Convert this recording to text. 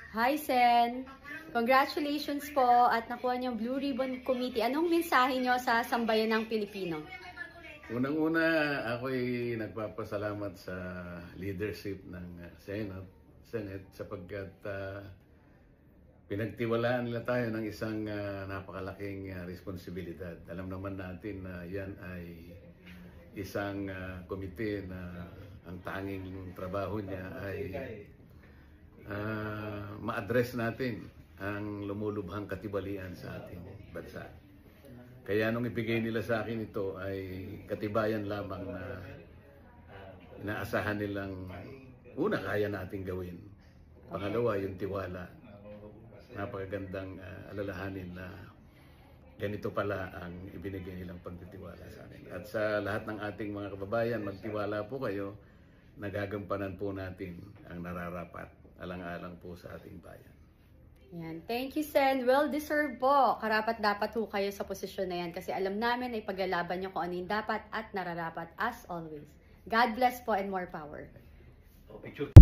Hi, Sen. Congratulations po at nakuha niyong Blue Ribbon Committee. Anong mensahe niyo sa sambayanang Pilipino? Unang-una, ako'y nagpapasalamat sa leadership ng Senate sapagkat pinagtiwalaan nila tayo ng isang napakalaking responsibilidad. Alam naman natin na yan ay isang komite na ang tanging trabaho niya ay ma-address natin ang lumulubhang katibalian sa ating bansa. Kaya nung ibigay nila sa akin ito ay katibayan lamang na inaasahan nilang una, kaya nating gawin. Pangalawa, yung tiwala. Napakagandang alalahanin na ganito pala ang ibinigay nilang pagtitiwala sa akin. At sa lahat ng ating mga kababayan, magtiwala po kayo, nagagampanan po natin ang nararapat, alang-alang po sa ating bayan. Yan. Thank you, Sen. Well-deserved po. Karapat-dapat po kayo sa posisyon na yan kasi alam namin ay paglalaban nyo kung ano yung dapat at nararapat as always. God bless po and more power. Picture.